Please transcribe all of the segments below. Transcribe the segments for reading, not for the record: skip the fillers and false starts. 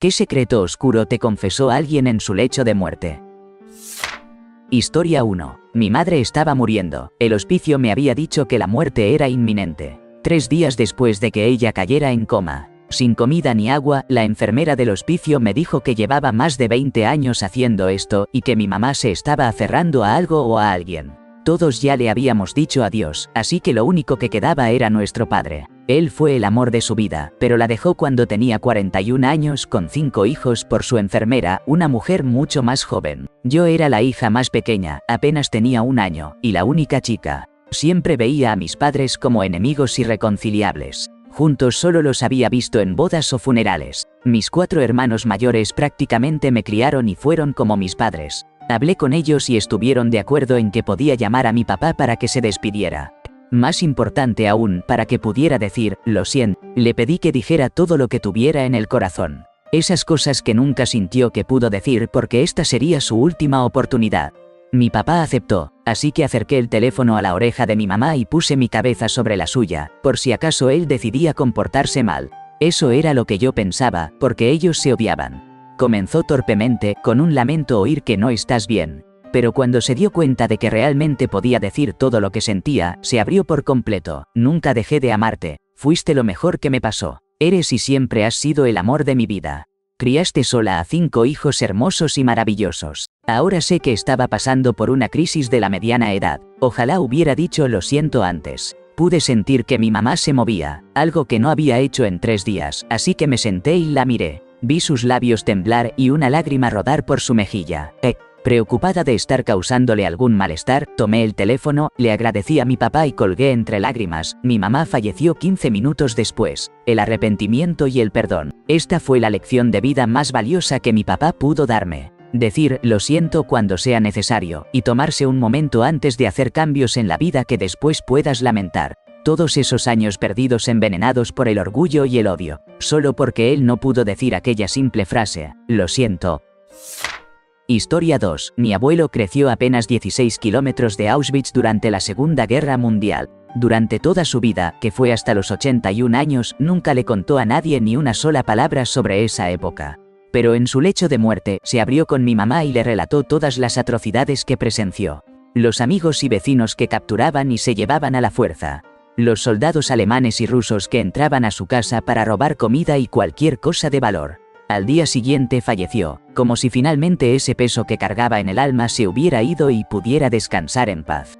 ¿Qué secreto oscuro te confesó alguien en su lecho de muerte? Historia 1. Mi madre estaba muriendo. El hospicio me había dicho que la muerte era inminente. 3 días después de que ella cayera en coma, sin comida ni agua, la enfermera del hospicio me dijo que llevaba más de 20 años haciendo esto y que mi mamá se estaba aferrando a algo o a alguien. Todos ya le habíamos dicho adiós, así que lo único que quedaba era nuestro padre. Él fue el amor de su vida, pero la dejó cuando tenía 41 años con 5 hijos por su enfermera, una mujer mucho más joven. Yo era la hija más pequeña, apenas tenía 1 año, y la única chica. Siempre veía a mis padres como enemigos irreconciliables. Juntos solo los había visto en bodas o funerales. Mis 4 hermanos mayores prácticamente me criaron y fueron como mis padres. Hablé con ellos y estuvieron de acuerdo en que podía llamar a mi papá para que se despidiera. Más importante aún, para que pudiera decir, lo siento, le pedí que dijera todo lo que tuviera en el corazón. Esas cosas que nunca sintió que pudo decir porque esta sería su última oportunidad. Mi papá aceptó, así que acerqué el teléfono a la oreja de mi mamá y puse mi cabeza sobre la suya, por si acaso él decidía comportarse mal. Eso era lo que yo pensaba, porque ellos se odiaban. Comenzó torpemente, con un lamento oír que no estás bien. Pero cuando se dio cuenta de que realmente podía decir todo lo que sentía, se abrió por completo. Nunca dejé de amarte. Fuiste lo mejor que me pasó. Eres y siempre has sido el amor de mi vida. Criaste sola a 5 hijos hermosos y maravillosos. Ahora sé que estaba pasando por una crisis de la mediana edad. Ojalá hubiera dicho lo siento antes. Pude sentir que mi mamá se movía, algo que no había hecho en 3 días, así que me senté y la miré. Vi sus labios temblar y una lágrima rodar por su mejilla. Preocupada de estar causándole algún malestar, tomé el teléfono, le agradecí a mi papá y colgué entre lágrimas. Mi mamá falleció 15 minutos después. El arrepentimiento y el perdón. Esta fue la lección de vida más valiosa que mi papá pudo darme. Decir lo siento cuando sea necesario, y tomarse un momento antes de hacer cambios en la vida que después puedas lamentar. Todos esos años perdidos envenenados por el orgullo y el odio, solo porque él no pudo decir aquella simple frase, lo siento. Historia 2. Mi abuelo creció apenas 16 kilómetros de Auschwitz durante la Segunda Guerra Mundial. Durante toda su vida, que fue hasta los 81 años, nunca le contó a nadie ni una sola palabra sobre esa época. Pero en su lecho de muerte, se abrió con mi mamá y le relató todas las atrocidades que presenció. Los amigos y vecinos que capturaban y se llevaban a la fuerza. Los soldados alemanes y rusos que entraban a su casa para robar comida y cualquier cosa de valor. Al día siguiente falleció, como si finalmente ese peso que cargaba en el alma se hubiera ido y pudiera descansar en paz.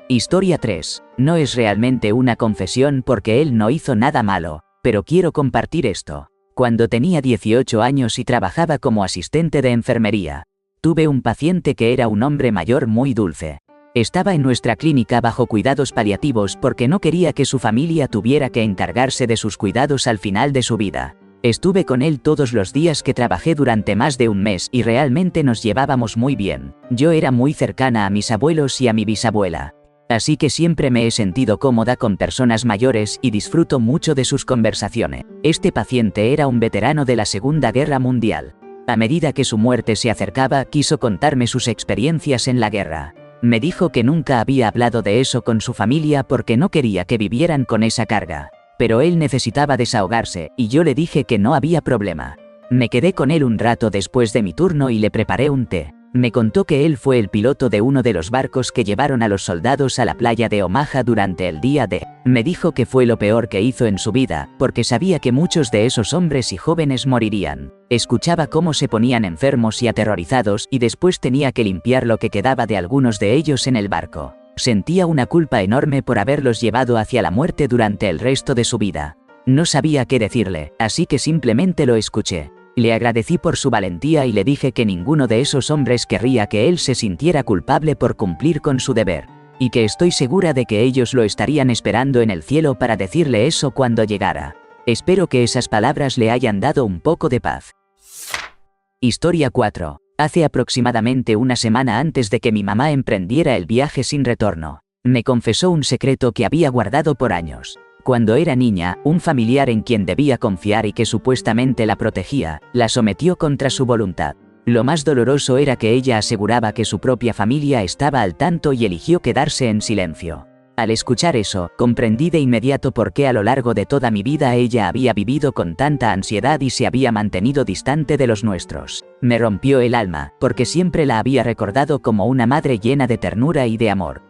Historia 3. No es realmente una confesión porque él no hizo nada malo, pero quiero compartir esto. Cuando tenía 18 años y trabajaba como asistente de enfermería, tuve un paciente que era un hombre mayor muy dulce. Estaba en nuestra clínica bajo cuidados paliativos porque no quería que su familia tuviera que encargarse de sus cuidados al final de su vida. Estuve con él todos los días que trabajé durante más de 1 mes y realmente nos llevábamos muy bien. Yo era muy cercana a mis abuelos y a mi bisabuela. Así que siempre me he sentido cómoda con personas mayores y disfruto mucho de sus conversaciones. Este paciente era un veterano de la Segunda Guerra Mundial. A medida que su muerte se acercaba, quiso contarme sus experiencias en la guerra. Me dijo que nunca había hablado de eso con su familia porque no quería que vivieran con esa carga. Pero él necesitaba desahogarse, y yo le dije que no había problema. Me quedé con él un rato después de mi turno y le preparé un té. Me contó que él fue el piloto de uno de los barcos que llevaron a los soldados a la playa de Omaha durante el día D. Me dijo que fue lo peor que hizo en su vida, porque sabía que muchos de esos hombres y jóvenes morirían. Escuchaba cómo se ponían enfermos y aterrorizados y después tenía que limpiar lo que quedaba de algunos de ellos en el barco. Sentía una culpa enorme por haberlos llevado hacia la muerte durante el resto de su vida. No sabía qué decirle, así que simplemente lo escuché. Le agradecí por su valentía y le dije que ninguno de esos hombres querría que él se sintiera culpable por cumplir con su deber. Y que estoy segura de que ellos lo estarían esperando en el cielo para decirle eso cuando llegara. Espero que esas palabras le hayan dado un poco de paz. Historia 4. Hace aproximadamente 1 semana antes de que mi mamá emprendiera el viaje sin retorno, me confesó un secreto que había guardado por años. Cuando era niña, un familiar en quien debía confiar y que supuestamente la protegía, la sometió contra su voluntad. Lo más doloroso era que ella aseguraba que su propia familia estaba al tanto y eligió quedarse en silencio. Al escuchar eso, comprendí de inmediato por qué a lo largo de toda mi vida ella había vivido con tanta ansiedad y se había mantenido distante de los nuestros. Me rompió el alma, porque siempre la había recordado como una madre llena de ternura y de amor.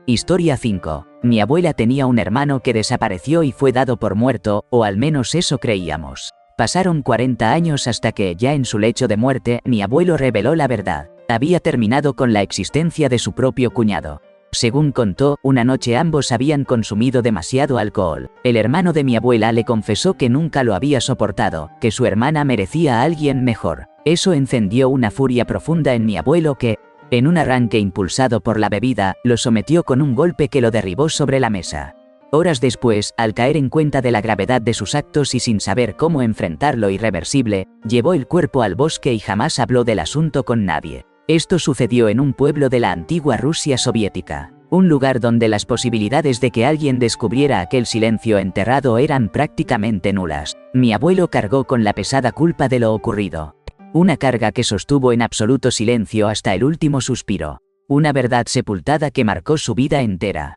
Historia 5. Mi abuela tenía un hermano que desapareció y fue dado por muerto, o al menos eso creíamos. Pasaron 40 años hasta que, ya en su lecho de muerte, mi abuelo reveló la verdad. Había terminado con la existencia de su propio cuñado. Según contó, una noche ambos habían consumido demasiado alcohol. El hermano de mi abuela le confesó que nunca lo había soportado, que su hermana merecía a alguien mejor. Eso encendió una furia profunda en mi abuelo que, en un arranque impulsado por la bebida, lo sometió con un golpe que lo derribó sobre la mesa. Horas después, al caer en cuenta de la gravedad de sus actos y sin saber cómo enfrentar lo irreversible, llevó el cuerpo al bosque y jamás habló del asunto con nadie. Esto sucedió en un pueblo de la antigua Rusia soviética, un lugar donde las posibilidades de que alguien descubriera aquel silencio enterrado eran prácticamente nulas. Mi abuelo cargó con la pesada culpa de lo ocurrido. Una carga que sostuvo en absoluto silencio hasta el último suspiro. Una verdad sepultada que marcó su vida entera.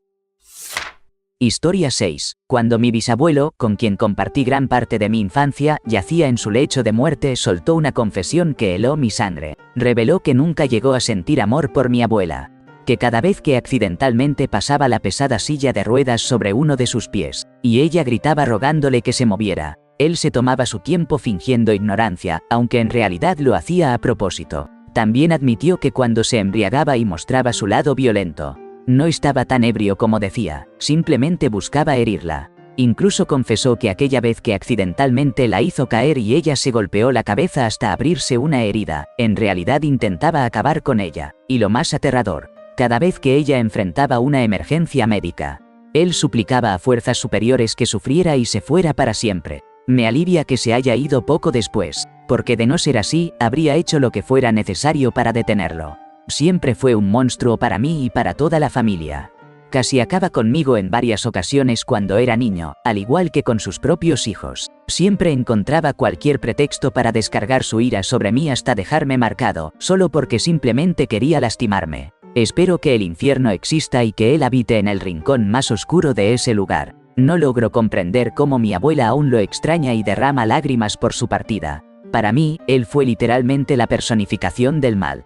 Historia 6. Cuando mi bisabuelo, con quien compartí gran parte de mi infancia, yacía en su lecho de muerte, soltó una confesión que heló mi sangre. Reveló que nunca llegó a sentir amor por mi abuela. Que cada vez que accidentalmente pasaba la pesada silla de ruedas sobre uno de sus pies, y ella gritaba rogándole que se moviera, él se tomaba su tiempo fingiendo ignorancia, aunque en realidad lo hacía a propósito. También admitió que cuando se embriagaba y mostraba su lado violento, no estaba tan ebrio como decía, simplemente buscaba herirla. Incluso confesó que aquella vez que accidentalmente la hizo caer y ella se golpeó la cabeza hasta abrirse una herida, en realidad intentaba acabar con ella. Y lo más aterrador, cada vez que ella enfrentaba una emergencia médica, él suplicaba a fuerzas superiores que sufriera y se fuera para siempre. Me alivia que se haya ido poco después, porque de no ser así, habría hecho lo que fuera necesario para detenerlo. Siempre fue un monstruo para mí y para toda la familia. Casi acaba conmigo en varias ocasiones cuando era niño, al igual que con sus propios hijos. Siempre encontraba cualquier pretexto para descargar su ira sobre mí hasta dejarme marcado, solo porque simplemente quería lastimarme. Espero que el infierno exista y que él habite en el rincón más oscuro de ese lugar. No logro comprender cómo mi abuela aún lo extraña y derrama lágrimas por su partida. Para mí, él fue literalmente la personificación del mal.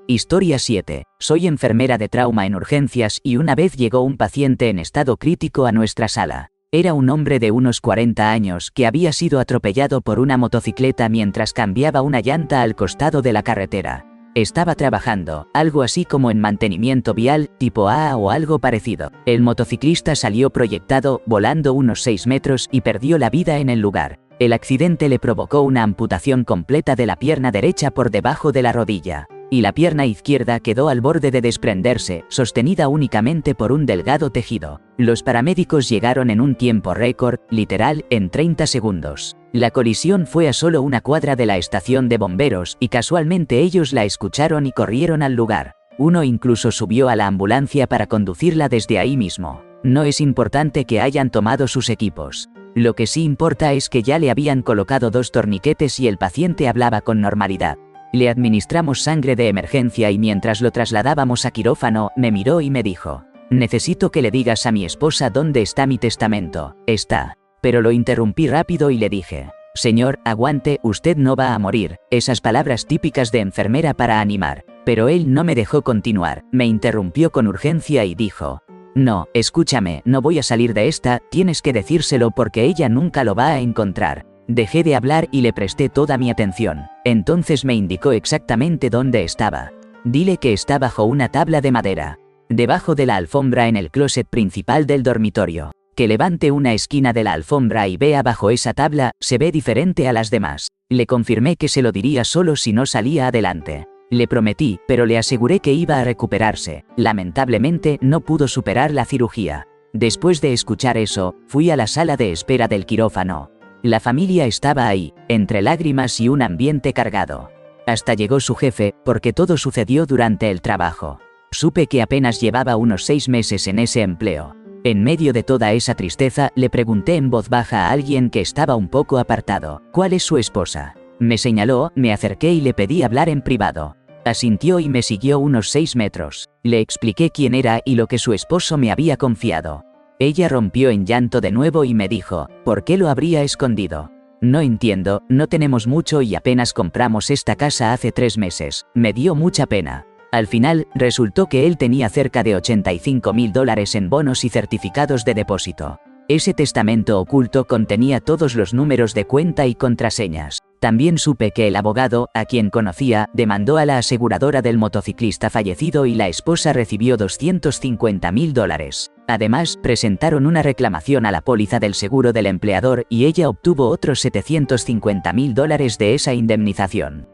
Historia 7. Soy enfermera de trauma en urgencias y una vez llegó un paciente en estado crítico a nuestra sala. Era un hombre de unos 40 años que había sido atropellado por una motocicleta mientras cambiaba una llanta al costado de la carretera. Estaba trabajando, algo así como en mantenimiento vial, tipo A o algo parecido. El motociclista salió proyectado, volando unos 6 metros y perdió la vida en el lugar. El accidente le provocó una amputación completa de la pierna derecha por debajo de la rodilla. Y la pierna izquierda quedó al borde de desprenderse, sostenida únicamente por un delgado tejido. Los paramédicos llegaron en un tiempo récord, literal, en 30 segundos. La colisión fue a solo una cuadra de la estación de bomberos y casualmente ellos la escucharon y corrieron al lugar. Uno incluso subió a la ambulancia para conducirla desde ahí mismo. No es importante que hayan tomado sus equipos. Lo que sí importa es que ya le habían colocado 2 torniquetes y el paciente hablaba con normalidad. Le administramos sangre de emergencia y mientras lo trasladábamos a quirófano, me miró y me dijo: necesito que le digas a mi esposa dónde está mi testamento. Está. Pero lo interrumpí rápido y le dije: señor, aguante, usted no va a morir. Esas palabras típicas de enfermera para animar. Pero él no me dejó continuar, me interrumpió con urgencia y dijo: no, escúchame, no voy a salir de esta, tienes que decírselo porque ella nunca lo va a encontrar. Dejé de hablar y le presté toda mi atención. Entonces me indicó exactamente dónde estaba. Dile que está bajo una tabla de madera, debajo de la alfombra en el closet principal del dormitorio. Que levante una esquina de la alfombra y vea bajo esa tabla, se ve diferente a las demás. Le confirmé que se lo diría solo si no salía adelante. Le prometí, pero le aseguré que iba a recuperarse. Lamentablemente, no pudo superar la cirugía. Después de escuchar eso, fui a la sala de espera del quirófano. La familia estaba ahí, entre lágrimas y un ambiente cargado. Hasta llegó su jefe, porque todo sucedió durante el trabajo. Supe que apenas llevaba unos 6 meses en ese empleo. En medio de toda esa tristeza, le pregunté en voz baja a alguien que estaba un poco apartado: ¿cuál es su esposa? Me señaló, me acerqué y le pedí hablar en privado. Asintió y me siguió unos 6 metros. Le expliqué quién era y lo que su esposo me había confiado. Ella rompió en llanto de nuevo y me dijo, ¿por qué lo habría escondido? No entiendo, no tenemos mucho y apenas compramos esta casa hace 3 meses. Me dio mucha pena. Al final, resultó que él tenía cerca de $85.000 en bonos y certificados de depósito. Ese testamento oculto contenía todos los números de cuenta y contraseñas. También supe que el abogado, a quien conocía, demandó a la aseguradora del motociclista fallecido y la esposa recibió $250.000. Además, presentaron una reclamación a la póliza del seguro del empleador y ella obtuvo otros $750.000 de esa indemnización.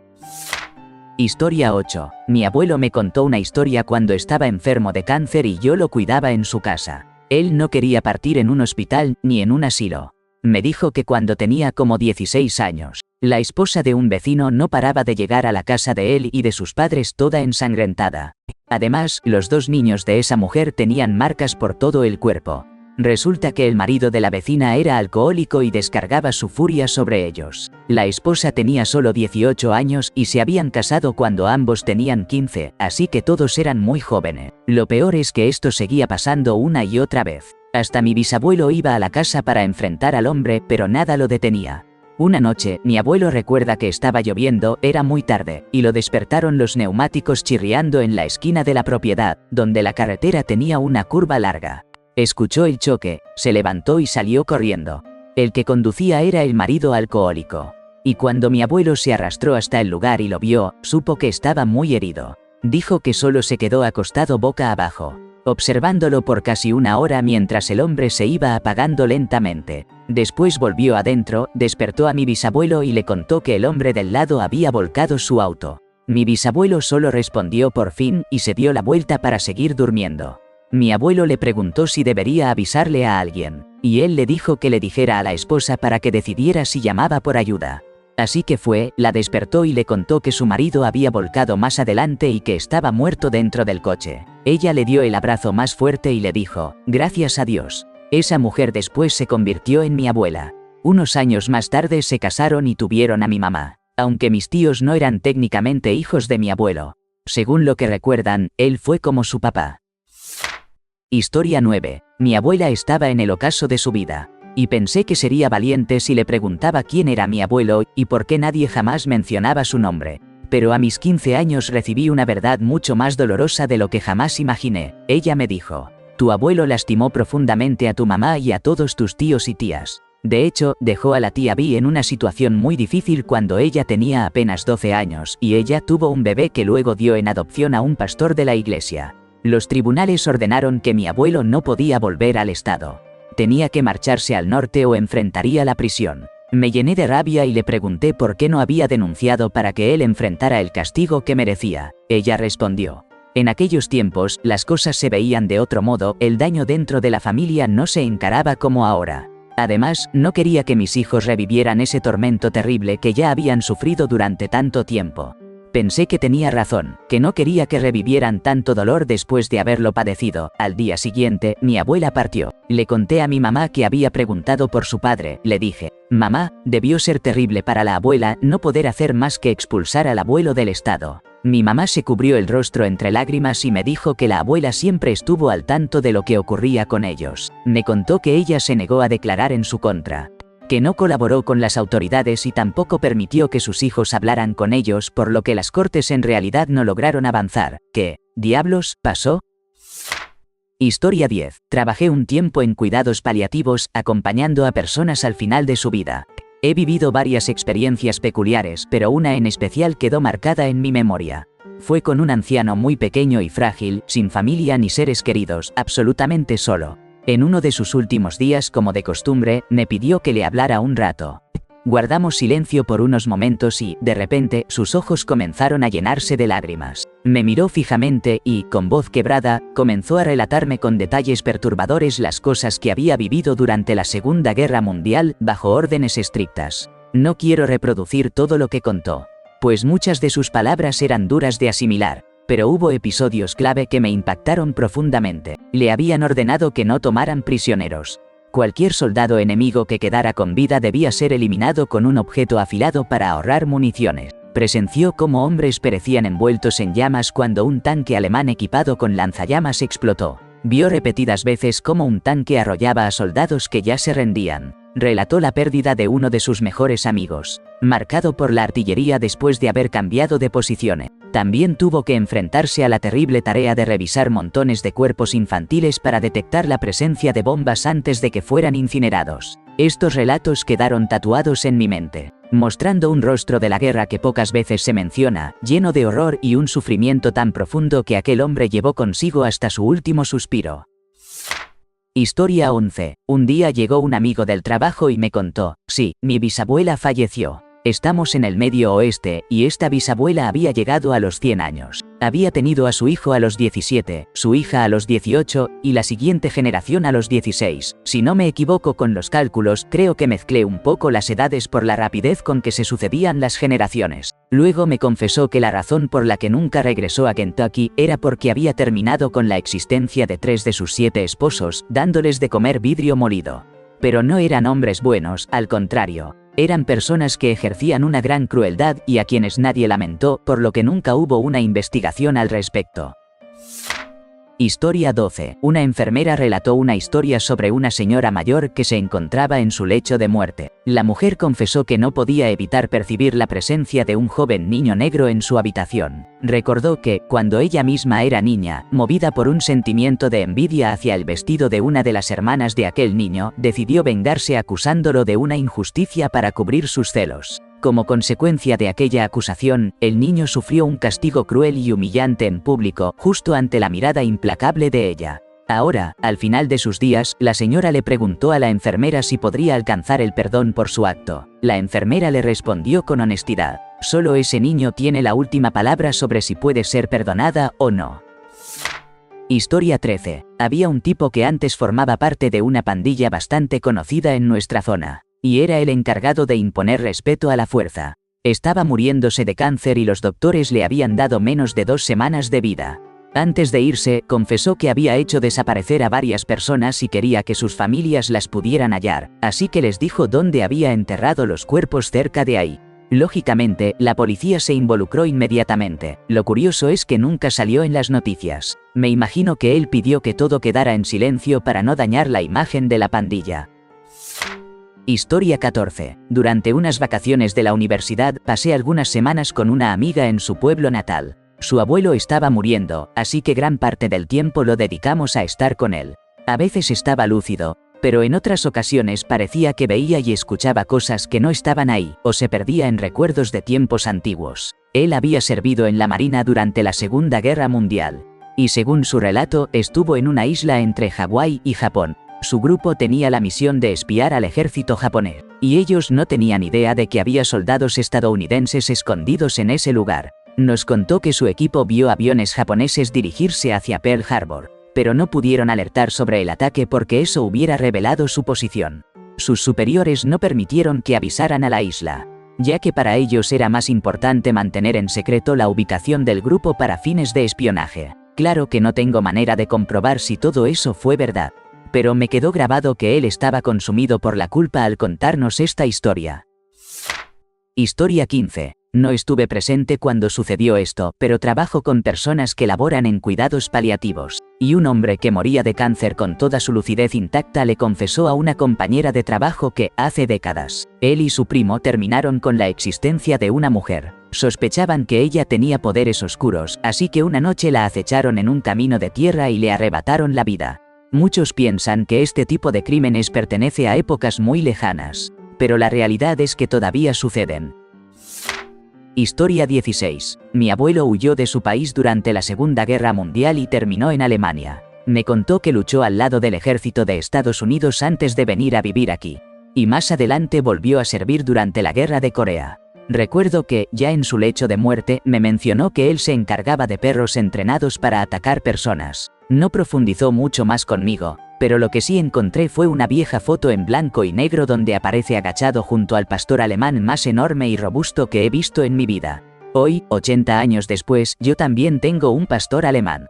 Historia 8. Mi abuelo me contó una historia cuando estaba enfermo de cáncer y yo lo cuidaba en su casa. Él no quería partir en un hospital ni en un asilo. Me dijo que cuando tenía como 16 años, la esposa de un vecino no paraba de llegar a la casa de él y de sus padres toda ensangrentada. Además, los 2 niños de esa mujer tenían marcas por todo el cuerpo. Resulta que el marido de la vecina era alcohólico y descargaba su furia sobre ellos. La esposa tenía solo 18 años y se habían casado cuando ambos tenían 15, así que todos eran muy jóvenes. Lo peor es que esto seguía pasando una y otra vez. Hasta mi bisabuelo iba a la casa para enfrentar al hombre, pero nada lo detenía. Una noche, mi abuelo recuerda que estaba lloviendo, era muy tarde, y lo despertaron los neumáticos chirriando en la esquina de la propiedad, donde la carretera tenía una curva larga. Escuchó el choque, se levantó y salió corriendo. El que conducía era el marido alcohólico. Y cuando mi abuelo se arrastró hasta el lugar y lo vio, supo que estaba muy herido. Dijo que solo se quedó acostado boca abajo, observándolo por casi 1 hora mientras el hombre se iba apagando lentamente. Después volvió adentro, despertó a mi bisabuelo y le contó que el hombre del lado había volcado su auto. Mi bisabuelo solo respondió por fin y se dio la vuelta para seguir durmiendo. Mi abuelo le preguntó si debería avisarle a alguien, y él le dijo que le dijera a la esposa para que decidiera si llamaba por ayuda. Así que fue, la despertó y le contó que su marido había volcado más adelante y que estaba muerto dentro del coche. Ella le dio el abrazo más fuerte y le dijo, gracias a Dios. Esa mujer después se convirtió en mi abuela. Unos años más tarde se casaron y tuvieron a mi mamá, aunque mis tíos no eran técnicamente hijos de mi abuelo. Según lo que recuerdan, él fue como su papá. Historia 9. Mi abuela estaba en el ocaso de su vida, y pensé que sería valiente si le preguntaba quién era mi abuelo y por qué nadie jamás mencionaba su nombre. Pero a mis 15 años recibí una verdad mucho más dolorosa de lo que jamás imaginé. Ella me dijo, tu abuelo lastimó profundamente a tu mamá y a todos tus tíos y tías. De hecho, dejó a la tía Vi en una situación muy difícil cuando ella tenía apenas 12 años y ella tuvo un bebé que luego dio en adopción a un pastor de la iglesia. Los tribunales ordenaron que mi abuelo no podía volver al estado. Tenía que marcharse al norte o enfrentaría la prisión. Me llené de rabia y le pregunté por qué no había denunciado para que él enfrentara el castigo que merecía. Ella respondió, en aquellos tiempos, las cosas se veían de otro modo, el daño dentro de la familia no se encaraba como ahora. Además, no quería que mis hijos revivieran ese tormento terrible que ya habían sufrido durante tanto tiempo. Pensé que tenía razón, que no quería que revivieran tanto dolor después de haberlo padecido. Al día siguiente, mi abuela partió. Le conté a mi mamá que había preguntado por su padre. Le dije, mamá, debió ser terrible para la abuela no poder hacer más que expulsar al abuelo del estado. Mi mamá se cubrió el rostro entre lágrimas y me dijo que la abuela siempre estuvo al tanto de lo que ocurría con ellos. Me contó que ella se negó a declarar en su contra, que no colaboró con las autoridades y tampoco permitió que sus hijos hablaran con ellos, por lo que las cortes en realidad no lograron avanzar. ¿Qué diablos pasó? Historia 10. Trabajé un tiempo en cuidados paliativos, acompañando a personas al final de su vida. He vivido varias experiencias peculiares, pero una en especial quedó marcada en mi memoria. Fue con un anciano muy pequeño y frágil, sin familia ni seres queridos, absolutamente solo. En uno de sus últimos días, como de costumbre, me pidió que le hablara un rato. Guardamos silencio por unos momentos y, de repente, sus ojos comenzaron a llenarse de lágrimas. Me miró fijamente y, con voz quebrada, comenzó a relatarme con detalles perturbadores las cosas que había vivido durante la Segunda Guerra Mundial, bajo órdenes estrictas. No quiero reproducir todo lo que contó, pues muchas de sus palabras eran duras de asimilar. Pero hubo episodios clave que me impactaron profundamente. Le habían ordenado que no tomaran prisioneros. Cualquier soldado enemigo que quedara con vida debía ser eliminado con un objeto afilado para ahorrar municiones. Presenció cómo hombres perecían envueltos en llamas cuando un tanque alemán equipado con lanzallamas explotó. Vio repetidas veces cómo un tanque arrollaba a soldados que ya se rendían. Relató la pérdida de uno de sus mejores amigos, marcado por la artillería después de haber cambiado de posiciones. También tuvo que enfrentarse a la terrible tarea de revisar montones de cuerpos infantiles para detectar la presencia de bombas antes de que fueran incinerados. Estos relatos quedaron tatuados en mi mente, mostrando un rostro de la guerra que pocas veces se menciona, lleno de horror y un sufrimiento tan profundo que aquel hombre llevó consigo hasta su último suspiro. Historia 11. Un día llegó un amigo del trabajo y me contó: sí, mi bisabuela falleció. Estamos en el Medio Oeste, y esta bisabuela había llegado a los 100 años. Había tenido a su hijo a los 17, su hija a los 18, y la siguiente generación a los 16. Si no me equivoco con los cálculos, creo que mezclé un poco las edades por la rapidez con que se sucedían las generaciones. Luego me confesó que la razón por la que nunca regresó a Kentucky era porque había terminado con la existencia de 3 de sus 7 esposos, dándoles de comer vidrio molido. Pero no eran hombres buenos, al contrario. Eran personas que ejercían una gran crueldad y a quienes nadie lamentó, por lo que nunca hubo una investigación al respecto. Historia 12. Una enfermera relató una historia sobre una señora mayor que se encontraba en su lecho de muerte. La mujer confesó que no podía evitar percibir la presencia de un joven niño negro en su habitación. Recordó que, cuando ella misma era niña, movida por un sentimiento de envidia hacia el vestido de una de las hermanas de aquel niño, decidió vengarse acusándolo de una injusticia para cubrir sus celos. Como consecuencia de aquella acusación, el niño sufrió un castigo cruel y humillante en público, justo ante la mirada implacable de ella. Ahora, al final de sus días, la señora le preguntó a la enfermera si podría alcanzar el perdón por su acto. La enfermera le respondió con honestidad: solo ese niño tiene la última palabra sobre si puede ser perdonada o no. Historia 13. Había un tipo que antes formaba parte de una pandilla bastante conocida en nuestra zona, y era el encargado de imponer respeto a la fuerza. Estaba muriéndose de cáncer y los doctores le habían dado menos de 2 semanas de vida. Antes de irse, confesó que había hecho desaparecer a varias personas y quería que sus familias las pudieran hallar, así que les dijo dónde había enterrado los cuerpos cerca de ahí. Lógicamente, la policía se involucró inmediatamente. Lo curioso es que nunca salió en las noticias. Me imagino que él pidió que todo quedara en silencio para no dañar la imagen de la pandilla. Historia 14. Durante unas vacaciones de la universidad, pasé algunas semanas con una amiga en su pueblo natal. Su abuelo estaba muriendo, así que gran parte del tiempo lo dedicamos a estar con él. A veces estaba lúcido, pero en otras ocasiones parecía que veía y escuchaba cosas que no estaban ahí, o se perdía en recuerdos de tiempos antiguos. Él había servido en la Marina durante la Segunda Guerra Mundial, y según su relato, estuvo en una isla entre Hawái y Japón. Su grupo tenía la misión de espiar al ejército japonés, y ellos no tenían idea de que había soldados estadounidenses escondidos en ese lugar. Nos contó que su equipo vio aviones japoneses dirigirse hacia Pearl Harbor, pero no pudieron alertar sobre el ataque porque eso hubiera revelado su posición. Sus superiores no permitieron que avisaran a la isla, ya que para ellos era más importante mantener en secreto la ubicación del grupo para fines de espionaje. Claro que no tengo manera de comprobar si todo eso fue verdad, pero me quedó grabado que él estaba consumido por la culpa al contarnos esta historia. Historia 15. No estuve presente cuando sucedió esto, pero trabajo con personas que laboran en cuidados paliativos, y un hombre que moría de cáncer con toda su lucidez intacta le confesó a una compañera de trabajo que, hace décadas, él y su primo terminaron con la existencia de una mujer. Sospechaban que ella tenía poderes oscuros, así que una noche la acecharon en un camino de tierra y le arrebataron la vida. Muchos piensan que este tipo de crímenes pertenece a épocas muy lejanas, pero la realidad es que todavía suceden. Historia 16. Mi abuelo huyó de su país durante la Segunda Guerra Mundial y terminó en Alemania. Me contó que luchó al lado del ejército de Estados Unidos antes de venir a vivir aquí, y más adelante volvió a servir durante la Guerra de Corea. Recuerdo que, ya en su lecho de muerte, me mencionó que él se encargaba de perros entrenados para atacar personas. No profundizó mucho más conmigo, pero lo que sí encontré fue una vieja foto en blanco y negro donde aparece agachado junto al pastor alemán más enorme y robusto que he visto en mi vida. Hoy, 80 años después, yo también tengo un pastor alemán.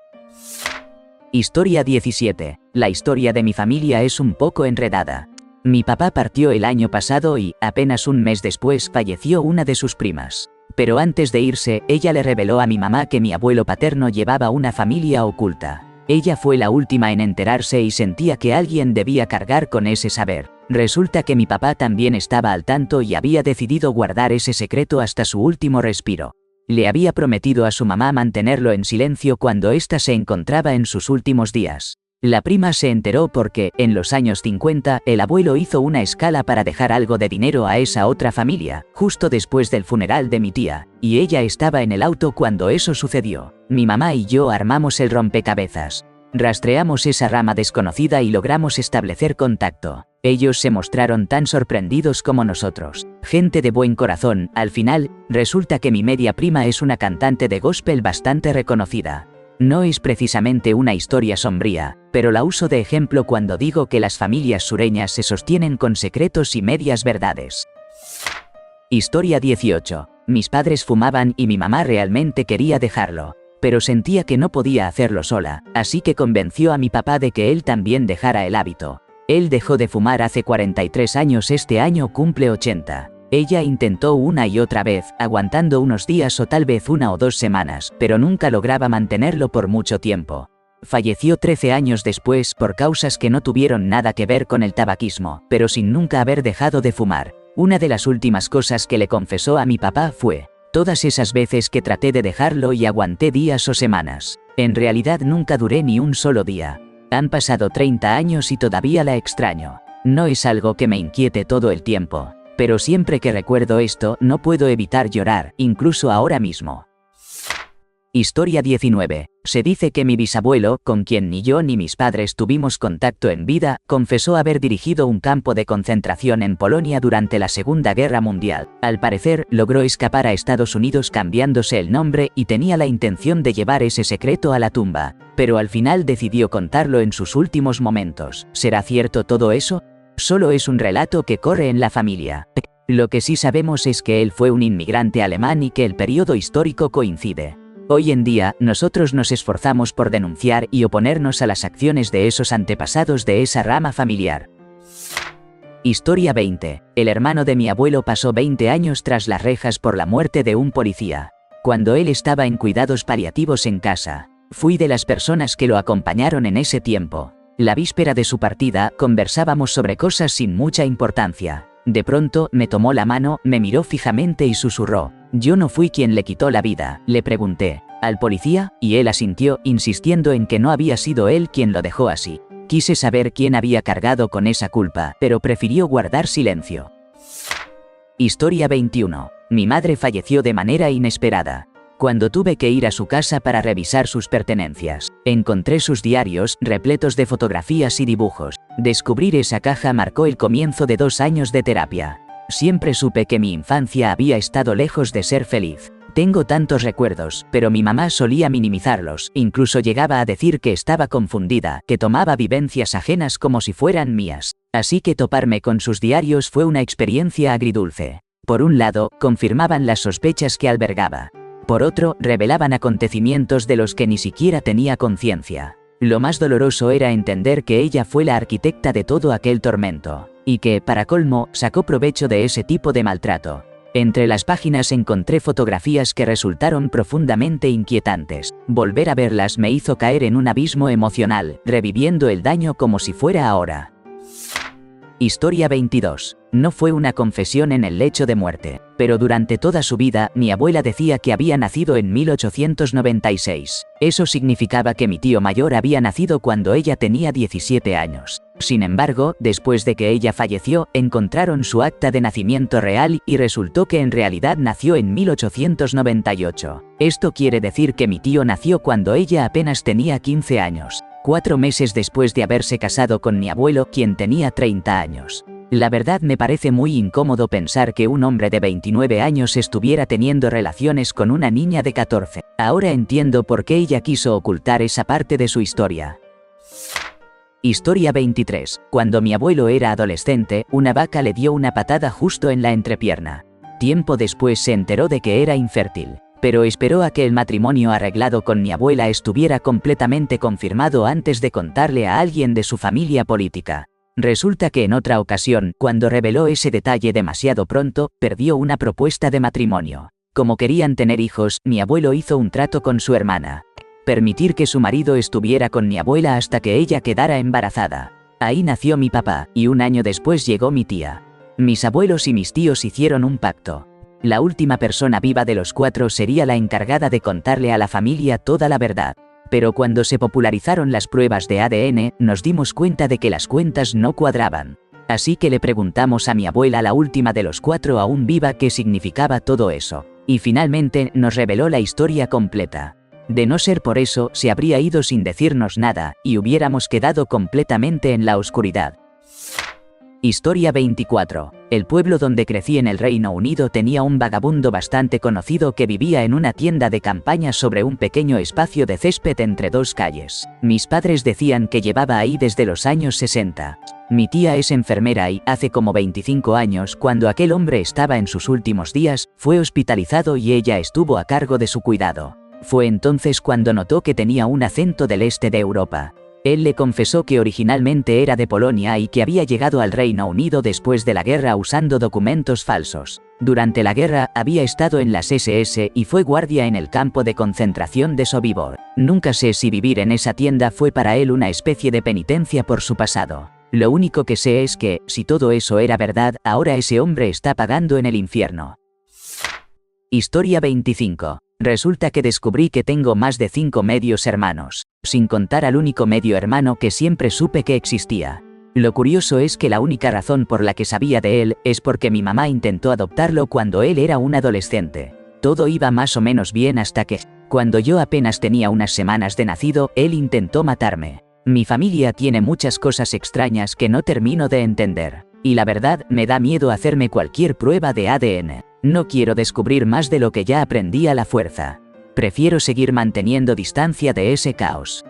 Historia 17. La historia de mi familia es un poco enredada. Mi papá partió el año pasado y, apenas un mes después, falleció una de sus primas. Pero antes de irse, ella le reveló a mi mamá que mi abuelo paterno llevaba una familia oculta. Ella fue la última en enterarse y sentía que alguien debía cargar con ese saber. Resulta que mi papá también estaba al tanto y había decidido guardar ese secreto hasta su último respiro. Le había prometido a su mamá mantenerlo en silencio cuando ésta se encontraba en sus últimos días. La prima se enteró porque, en los años 50, el abuelo hizo una escala para dejar algo de dinero a esa otra familia, justo después del funeral de mi tía, y ella estaba en el auto cuando eso sucedió. Mi mamá y yo armamos el rompecabezas. Rastreamos esa rama desconocida y logramos establecer contacto. Ellos se mostraron tan sorprendidos como nosotros. Gente de buen corazón. Al final, resulta que mi media prima es una cantante de gospel bastante reconocida. No es precisamente una historia sombría, pero la uso de ejemplo cuando digo que las familias sureñas se sostienen con secretos y medias verdades. Historia 18. Mis padres fumaban y mi mamá realmente quería dejarlo, pero sentía que no podía hacerlo sola, así que convenció a mi papá de que él también dejara el hábito. Él dejó de fumar hace 43 años, este año cumple 80. Ella intentó una y otra vez, aguantando unos días o tal vez 1 o 2 semanas, pero nunca lograba mantenerlo por mucho tiempo. Falleció 13 años después por causas que no tuvieron nada que ver con el tabaquismo, pero sin nunca haber dejado de fumar. Una de las últimas cosas que le confesó a mi papá fue: todas esas veces que traté de dejarlo y aguanté días o semanas. En realidad nunca duré ni un solo día. Han pasado 30 años y todavía la extraño. No es algo que me inquiete todo el tiempo, pero siempre que recuerdo esto no puedo evitar llorar, incluso ahora mismo. Historia 19. Se dice que mi bisabuelo, con quien ni yo ni mis padres tuvimos contacto en vida, confesó haber dirigido un campo de concentración en Polonia durante la Segunda Guerra Mundial. Al parecer, logró escapar a Estados Unidos cambiándose el nombre y tenía la intención de llevar ese secreto a la tumba, pero al final decidió contarlo en sus últimos momentos. ¿Será cierto todo eso? Solo es un relato que corre en la familia. Lo que sí sabemos es que él fue un inmigrante alemán y que el periodo histórico coincide. Hoy en día, nosotros nos esforzamos por denunciar y oponernos a las acciones de esos antepasados de esa rama familiar. Historia 20. El hermano de mi abuelo pasó 20 años tras las rejas por la muerte de un policía. Cuando él estaba en cuidados paliativos en casa, fui de las personas que lo acompañaron en ese tiempo. La víspera de su partida, conversábamos sobre cosas sin mucha importancia. De pronto, me tomó la mano, me miró fijamente y susurró: «Yo no fui quien le quitó la vida», le pregunté. «¿Al policía?», y él asintió, insistiendo en que no había sido él quien lo dejó así. Quise saber quién había cargado con esa culpa, pero prefirió guardar silencio. Historia 21. Mi madre falleció de manera inesperada. Cuando tuve que ir a su casa para revisar sus pertenencias, encontré sus diarios, repletos de fotografías y dibujos. Descubrir esa caja marcó el comienzo de 2 años de terapia. Siempre supe que mi infancia había estado lejos de ser feliz. Tengo tantos recuerdos, pero mi mamá solía minimizarlos, incluso llegaba a decir que estaba confundida, que tomaba vivencias ajenas como si fueran mías. Así que toparme con sus diarios fue una experiencia agridulce. Por un lado, confirmaban las sospechas que albergaba. Por otro, revelaban acontecimientos de los que ni siquiera tenía conciencia. Lo más doloroso era entender que ella fue la arquitecta de todo aquel tormento, y que, para colmo, sacó provecho de ese tipo de maltrato. Entre las páginas encontré fotografías que resultaron profundamente inquietantes. Volver a verlas me hizo caer en un abismo emocional, reviviendo el daño como si fuera ahora. Historia 22. No fue una confesión en el lecho de muerte, pero durante toda su vida, mi abuela decía que había nacido en 1896. Eso significaba que mi tío mayor había nacido cuando ella tenía 17 años. Sin embargo, después de que ella falleció, encontraron su acta de nacimiento real y resultó que en realidad nació en 1898. Esto quiere decir que mi tío nació cuando ella apenas tenía 15 años. 4 meses después de haberse casado con mi abuelo, quien tenía 30 años. La verdad me parece muy incómodo pensar que un hombre de 29 años estuviera teniendo relaciones con una niña de 14. Ahora entiendo por qué ella quiso ocultar esa parte de su historia. Historia 23. Cuando mi abuelo era adolescente, una vaca le dio una patada justo en la entrepierna. Tiempo después se enteró de que era infértil, pero esperó a que el matrimonio arreglado con mi abuela estuviera completamente confirmado antes de contarle a alguien de su familia política. Resulta que en otra ocasión, cuando reveló ese detalle demasiado pronto, perdió una propuesta de matrimonio. Como querían tener hijos, mi abuelo hizo un trato con su hermana. Permitir que su marido estuviera con mi abuela hasta que ella quedara embarazada. Ahí nació mi papá, y un año después llegó mi tía. Mis abuelos y mis tíos hicieron un pacto. La última persona viva de los 4 sería la encargada de contarle a la familia toda la verdad. Pero cuando se popularizaron las pruebas de ADN, nos dimos cuenta de que las cuentas no cuadraban. Así que le preguntamos a mi abuela, la última de los 4 aún viva, qué significaba todo eso. Y finalmente nos reveló la historia completa. De no ser por eso, se habría ido sin decirnos nada, y hubiéramos quedado completamente en la oscuridad. Historia 24. El pueblo donde crecí en el Reino Unido tenía un vagabundo bastante conocido que vivía en una tienda de campaña sobre un pequeño espacio de césped entre 2 calles. Mis padres decían que llevaba ahí desde los años 60. Mi tía es enfermera y, hace como 25 años, cuando aquel hombre estaba en sus últimos días, fue hospitalizado y ella estuvo a cargo de su cuidado. Fue entonces cuando notó que tenía un acento del este de Europa. Él le confesó que originalmente era de Polonia y que había llegado al Reino Unido después de la guerra usando documentos falsos. Durante la guerra, había estado en las SS y fue guardia en el campo de concentración de Sobibor. Nunca sé si vivir en esa tienda fue para él una especie de penitencia por su pasado. Lo único que sé es que, si todo eso era verdad, ahora ese hombre está pagando en el infierno. Historia 25. Resulta que descubrí que tengo más de 5 medios hermanos, sin contar al único medio hermano que siempre supe que existía. Lo curioso es que la única razón por la que sabía de él es porque mi mamá intentó adoptarlo cuando él era un adolescente. Todo iba más o menos bien hasta que, cuando yo apenas tenía unas semanas de nacido, él intentó matarme. Mi familia tiene muchas cosas extrañas que no termino de entender. Y la verdad, me da miedo hacerme cualquier prueba de ADN. No quiero descubrir más de lo que ya aprendí a la fuerza. Prefiero seguir manteniendo distancia de ese caos.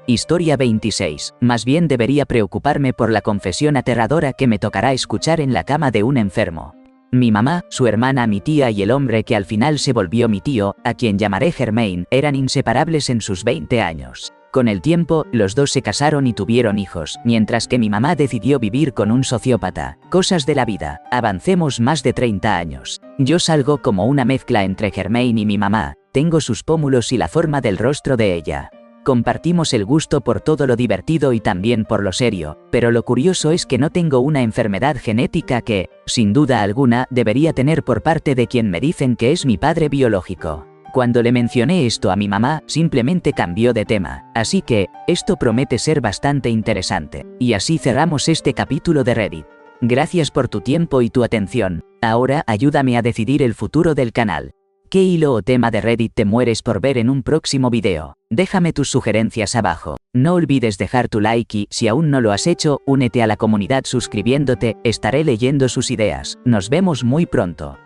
Historia 26. Más bien debería preocuparme por la confesión aterradora que me tocará escuchar en la cama de un enfermo. Mi mamá, su hermana, mi tía y el hombre que al final se volvió mi tío, a quien llamaré Germain, eran inseparables en sus 20 años. Con el tiempo, los dos se casaron y tuvieron hijos, mientras que mi mamá decidió vivir con un sociópata. Cosas de la vida. Avancemos más de 30 años. Yo salgo como una mezcla entre Germain y mi mamá. Tengo sus pómulos y la forma del rostro de ella. Compartimos el gusto por todo lo divertido y también por lo serio, pero lo curioso es que no tengo una enfermedad genética que, sin duda alguna, debería tener por parte de quien me dicen que es mi padre biológico. Cuando le mencioné esto a mi mamá, simplemente cambió de tema, así que, esto promete ser bastante interesante. Y así cerramos este capítulo de Reddit. Gracias por tu tiempo y tu atención. Ahora ayúdame a decidir el futuro del canal. ¿Qué hilo o tema de Reddit te mueres por ver en un próximo video? Déjame tus sugerencias abajo. No olvides dejar tu like y, si aún no lo has hecho, únete a la comunidad suscribiéndote, estaré leyendo sus ideas. Nos vemos muy pronto.